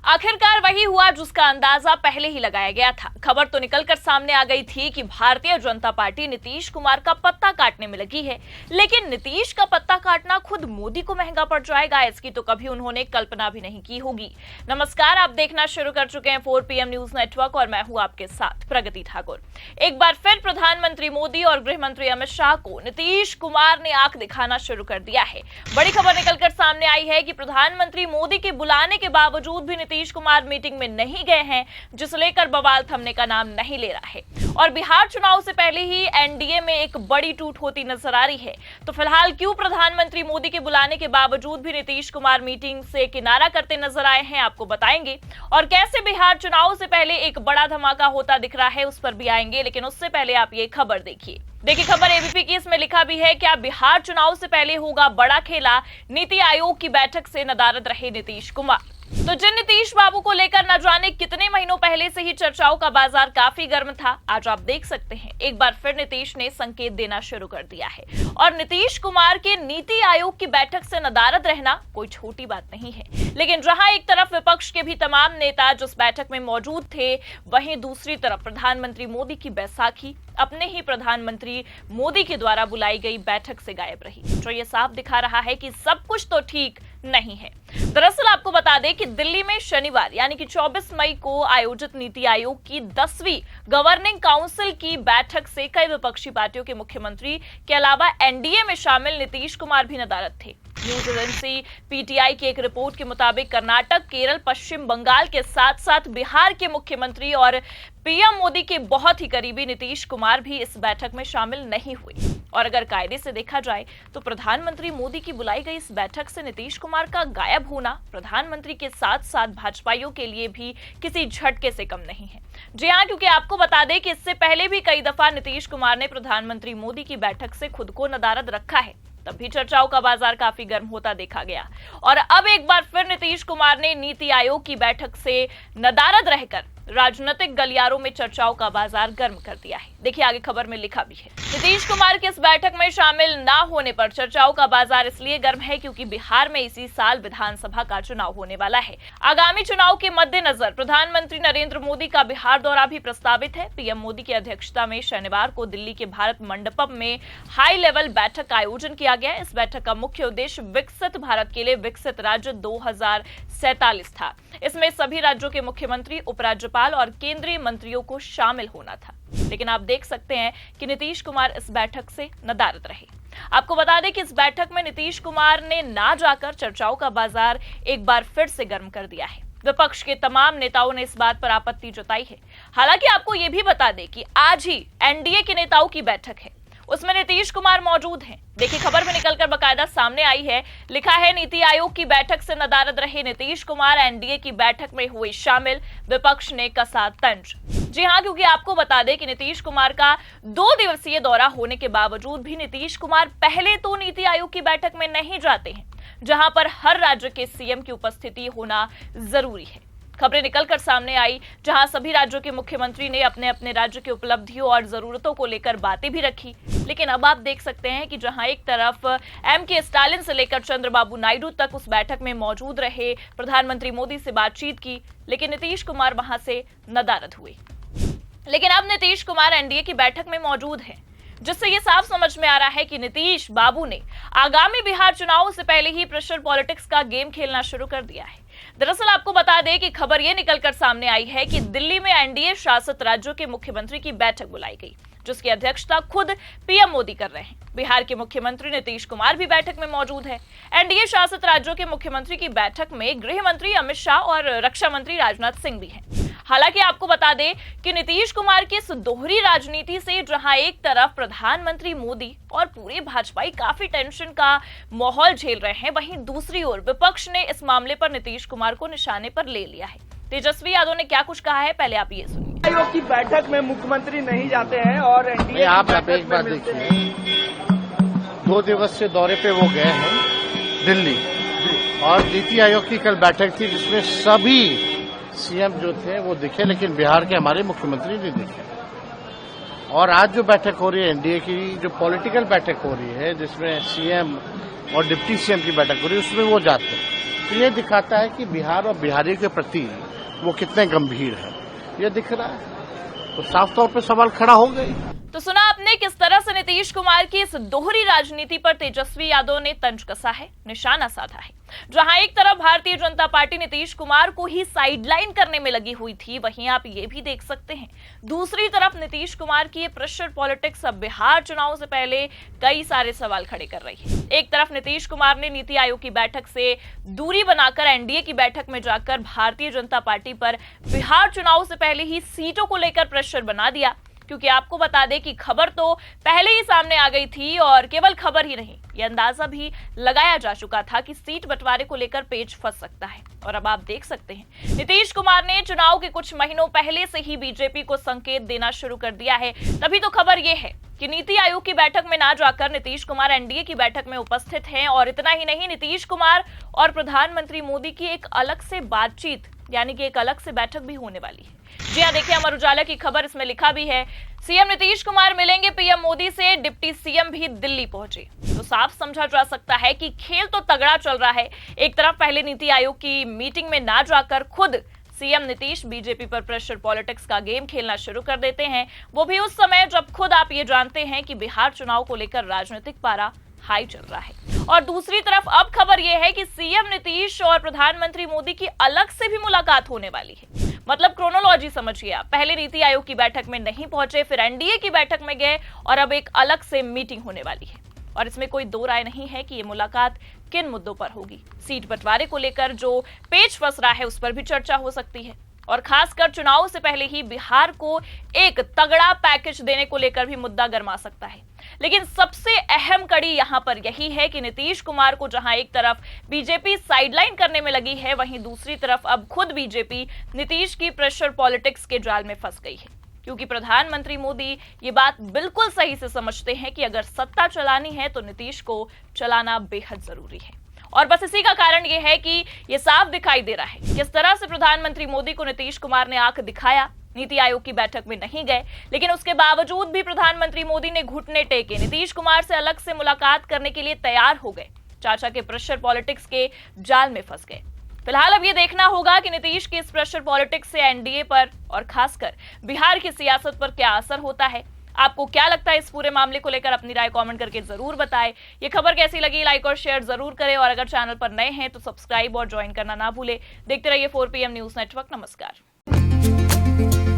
आखिरकार वही हुआ जिसका अंदाजा पहले ही लगाया गया था। खबर तो निकलकर सामने आ गई थी कि भारतीय जनता पार्टी नीतीश कुमार का पत्ता काटने में लगी है, लेकिन नीतीश का पत्ता काटना खुद मोदी को महंगा पड़ जाएगा, इसकी तो कभी उन्होंने कल्पना भी नहीं की होगी। नमस्कार, आप देखना शुरू कर चुके हैं 4PM न्यूज नेटवर्क और मैं हूं आपके साथ प्रगति ठाकुर। एक बार फिर प्रधानमंत्री मोदी और गृह मंत्री अमित शाह को नीतीश कुमार ने आंख दिखाना शुरू कर दिया है। बड़ी खबर निकलकर सामने आई है कि प्रधानमंत्री मोदी के बुलाने के बावजूद भी नीतीश कुमार मीटिंग में नहीं गए हैं, जिसे लेकर बवाल थमने का नाम नहीं ले रहा है। और बिहार चुनाव से पहले ही एनडीए में एक बड़ी टूट होती नजर आ रही है। तो फिलहाल क्यों प्रधानमंत्री मोदी के बुलाने के बावजूद भी नीतीश कुमार मीटिंग से किनारा करते नजर आए हैं, आपको बताएंगे। और कैसे बिहार चुनाव से पहले एक बड़ा धमाका होता दिख रहा है, उस पर भी आएंगे। लेकिन उससे पहले आप ये खबर देखिए। खबर एबीपी की, इसमें लिखा भी है क्या बिहार चुनाव से पहले होगा बड़ा खेला, नीति आयोग की बैठक से नदारद रहे नीतीश कुमार। तो जिन नीतीश बाबू को लेकर न जाने कितने महीनों पहले से ही चर्चाओं का बाजार काफी गर्म था, आज आप देख सकते हैं एक बार फिर नीतीश ने संकेत देना शुरू कर दिया है। और नीतीश कुमार के नीति आयोग की बैठक से नदारद रहना कोई छोटी बात नहीं है। लेकिन जहां एक तरफ विपक्ष के भी तमाम नेता जिस बैठक में मौजूद थे, वहीं दूसरी तरफ प्रधानमंत्री मोदी की बैसाखी अपने ही प्रधानमंत्री मोदी के द्वारा बुलाई गई बैठक से गायब रही, जो ये साफ दिखा रहा है कि सब कुछ तो ठीक नहीं है। दरअसल आपको बता दें कि दिल्ली में शनिवार यानी कि 24 मई को आयोजित नीति आयोग की 10वीं गवर्निंग काउंसिल की बैठक से कई विपक्षी पार्टियों के मुख्यमंत्री के अलावा एनडीए में शामिल नीतीश कुमार भी नदारद थे। न्यूज एजेंसी पीटीआई की एक रिपोर्ट के मुताबिक कर्नाटक, केरल, पश्चिम बंगाल के साथ साथ बिहार के मुख्यमंत्री और पीएम मोदी के बहुत ही करीबी नीतीश कुमार भी इस बैठक में शामिल नहीं हुए। और अगर कायदे से देखा जाए तो प्रधानमंत्री मोदी की बुलाई गई इस बैठक से नीतीश कुमार का गायब होना प्रधानमंत्री के साथ साथ भाजपाइयों के लिए भी किसी झटके से कम नहीं है। जी हां, क्योंकि आपको बता दें कि इससे पहले भी कई दफा नीतीश कुमार ने प्रधानमंत्री मोदी की बैठक से खुद को नदारद रखा है, तब भी चर्चाओं का बाजार काफी गर्म होता देखा गया। और अब एक बार फिर नीतीश कुमार ने नीति आयोग की बैठक से नदारद रहकर राजनीतिक गलियारों में चर्चाओं का बाजार गर्म कर दिया है। देखिए आगे खबर में लिखा भी है, नीतीश कुमार के इस बैठक में शामिल ना होने पर चर्चाओं का बाजार इसलिए गर्म है क्योंकि बिहार में इसी साल विधानसभा का चुनाव होने वाला है। आगामी चुनाव के मद्देनजर प्रधानमंत्री नरेंद्र मोदी का बिहार दौरा भी प्रस्तावित है। पीएम मोदी की अध्यक्षता में शनिवार को दिल्ली के भारत मंडपम में हाई लेवल बैठक का आयोजन किया गया। इस बैठक का मुख्य उद्देश्य विकसित भारत के लिए विकसित राज्य 2047 था। इसमें सभी राज्यों के मुख्यमंत्री, उपराज्यपाल और केंद्रीय मंत्रियों को शामिल होना था। लेकिन आप देख सकते हैं कि नीतीश कुमार इस बैठक से नदारद रहे। आपको बता दें कि इस बैठक में नीतीश कुमार ने ना जाकर चर्चाओं का बाजार एक बार फिर से गर्म कर दिया है। विपक्ष के तमाम नेताओं ने इस बात पर आपत्ति जताई है। हालांकि आपको यह भी बता दें कि आज ही एनडीए के नेताओं की बैठक है, उसमें नीतीश कुमार मौजूद हैं। देखिए खबर में निकलकर बकायदा सामने आई है, लिखा है नीति आयोग की बैठक से नदारद रहे नीतीश कुमार, एनडीए की बैठक में हुए शामिल, विपक्ष ने कसा तंज। जी हां, क्योंकि आपको बता दें कि नीतीश कुमार का 2 दिवसीय दौरा होने के बावजूद भी नीतीश कुमार पहले तो नीति आयोग की बैठक में नहीं जाते हैं, जहां पर हर राज्य के सीएम की उपस्थिति होना जरूरी है। खबरें निकलकर सामने आई जहां सभी राज्यों के मुख्यमंत्री ने अपने अपने राज्य की उपलब्धियों और जरूरतों को लेकर बातें भी रखी। लेकिन अब आप देख सकते हैं कि जहां एक तरफ एमके स्टालिन से लेकर चंद्रबाबू नायडू तक उस बैठक में मौजूद रहे, प्रधानमंत्री मोदी से बातचीत की, लेकिन नीतीश कुमार वहां से नदारद हुए। लेकिन अब नीतीश कुमार एनडीए की बैठक में मौजूद हैं, जिससे ये साफ समझ में आ रहा है कि नीतीश बाबू ने आगामी बिहार चुनाव से पहले ही प्रेशर पॉलिटिक्स का गेम खेलना शुरू कर दिया है। दरअसल आपको बता दें कि खबर ये निकलकर सामने आई है कि दिल्ली में एनडीए शासित राज्यों के मुख्यमंत्री की बैठक बुलाई गई, जिसकी अध्यक्षता खुद पीएम मोदी कर रहे हैं। बिहार के मुख्यमंत्री नीतीश कुमार भी बैठक में मौजूद है। एनडीए शासित राज्यों के मुख्यमंत्री की बैठक में गृह मंत्री अमित शाह और रक्षा मंत्री राजनाथ सिंह भी हैं। हालांकि आपको बता दें कि नीतीश कुमार की इस दोहरी राजनीति से जहां एक तरफ प्रधानमंत्री मोदी और पूरे भाजपाई काफी टेंशन का माहौल झेल रहे हैं, वहीं दूसरी ओर विपक्ष ने इस मामले पर नीतीश कुमार को निशाने पर ले लिया है। तेजस्वी यादव ने क्या कुछ कहा है, पहले आप ये सुनिए। आयोग की बैठक में मुख्यमंत्री नहीं जाते हैं और एनडीए आप एक बार देखिए, 2 दिवसीय दौरे पे वो गए हैं दिल्ली, और नीति आयोग की कल बैठक थी जिसमें सभी सीएम जो थे वो दिखे, लेकिन बिहार के हमारे मुख्यमंत्री नहीं दिखे। और आज जो बैठक हो रही है एनडीए की, जो पॉलिटिकल बैठक हो रही है जिसमें सीएम और डिप्टी सीएम की बैठक हो रही है, उसमें वो जाते हैं। तो ये दिखाता है कि बिहार और बिहारी के प्रति वो कितने गंभीर है, ये दिख रहा है। तो साफ तौर पे सवाल खड़ा हो गई। तो सुना आपने किस तरह से नीतीश कुमार की इस दोहरी राजनीति पर तेजस्वी यादव ने तंज कसा है, निशाना साधा है। जहां एक तरफ भारतीय जनता पार्टी नीतीश कुमार को ही साइडलाइन करने में लगी हुई थी, वहीं आप ये भी देख सकते हैं दूसरी तरफ नीतीश कुमार की ये प्रेशर पॉलिटिक्स अब बिहार चुनाव से पहले कई सारे सवाल खड़े कर रही है। एक तरफ नीतीश कुमार ने नीति आयोग की बैठक से दूरी बनाकर एनडीए की बैठक में जाकर भारतीय जनता पार्टी पर बिहार चुनाव से पहले ही सीटों को लेकर प्रेशर बना दिया, क्योंकि आपको बता दें कि खबर तो पहले ही सामने आ गई थी और केवल खबर ही नहीं, यह अंदाजा भी लगाया जा चुका था कि सीट बंटवारे को लेकर पेच फंस सकता है। और अब आप देख सकते हैं नीतीश कुमार ने चुनाव के कुछ महीनों पहले से ही बीजेपी को संकेत देना शुरू कर दिया है। तभी तो खबर यह है कि नीति आयोग की बैठक में ना जाकर नीतीश कुमार एनडीए की बैठक में उपस्थित हैं। और इतना ही नहीं, नीतीश कुमार और प्रधानमंत्री मोदी की एक अलग से बातचीत यानी कि एक अलग से बैठक भी होने वाली है। जी हाँ, देखिए अमर उजाला की खबर, इसमें लिखा भी है सीएम नीतीश कुमार मिलेंगे पीएम मोदी से, डिप्टी सीएम भी दिल्ली पहुंचे। तो साफ समझा जा सकता है कि खेल तो तगड़ा चल रहा है। एक तरफ पहले नीति आयोग की मीटिंग में ना जाकर खुद सीएम नीतीश बीजेपी पर प्रेशर पॉलिटिक्स का गेम खेलना शुरू कर देते हैं, वो भी उस समय जब खुद आप ये जानते हैं कि बिहार चुनाव को लेकर राजनीतिक पारा हाई चल रहा है। और दूसरी तरफ अब खबर यह है कि सीएम नीतीश और प्रधानमंत्री मोदी की अलग से भी मुलाकात होने वाली है। मतलब क्रोनोलॉजी समझिए आप, पहले नीति आयोग की बैठक में नहीं पहुंचे, फिर एनडीए की बैठक में गए और अब एक अलग से मीटिंग होने वाली है। और इसमें कोई दो राय नहीं है कि ये मुलाकात किन मुद्दों पर होगी। सीट बंटवारे को लेकर जो पेच फंस रहा है उस पर भी चर्चा हो सकती है, और खासकर चुनाव से पहले ही बिहार को एक तगड़ा पैकेज देने को लेकर भी मुद्दा गर्मा सकता है। लेकिन सबसे अहम कड़ी यहां पर यही है कि नीतीश कुमार को जहां एक तरफ बीजेपी साइडलाइन करने में लगी है, वहीं दूसरी तरफ अब खुद बीजेपी नीतीश की प्रेशर पॉलिटिक्स के जाल में फंस गई है। क्योंकि प्रधानमंत्री मोदी ये बात बिल्कुल सही से समझते हैं कि अगर सत्ता चलानी है तो नीतीश को चलाना बेहद जरूरी है। और बस इसी का कारण यह है कि यह साफ दिखाई दे रहा है किस तरह से प्रधानमंत्री मोदी को नीतीश कुमार ने आंख दिखाया। नीति आयोग की बैठक में नहीं गए, लेकिन उसके बावजूद भी प्रधानमंत्री मोदी ने घुटने टेके नीतीश कुमार से अलग से मुलाकात करने के लिए तैयार हो गए। चाचा के प्रेशर पॉलिटिक्स के जाल में फंस गए। फिलहाल अब ये देखना होगा कि नीतीश की इस प्रेशर पॉलिटिक्स से एनडीए पर और खासकर बिहार की सियासत पर क्या असर होता है। आपको क्या लगता है इस पूरे मामले को लेकर? अपनी राय कमेंट करके जरूर बताएं। ये खबर कैसी लगी, लाइक और शेयर जरूर करें, और अगर चैनल पर नए हैं तो सब्सक्राइब और ज्वाइन करना ना भूलें। देखते रहिए 4 PM न्यूज नेटवर्क। नमस्कार।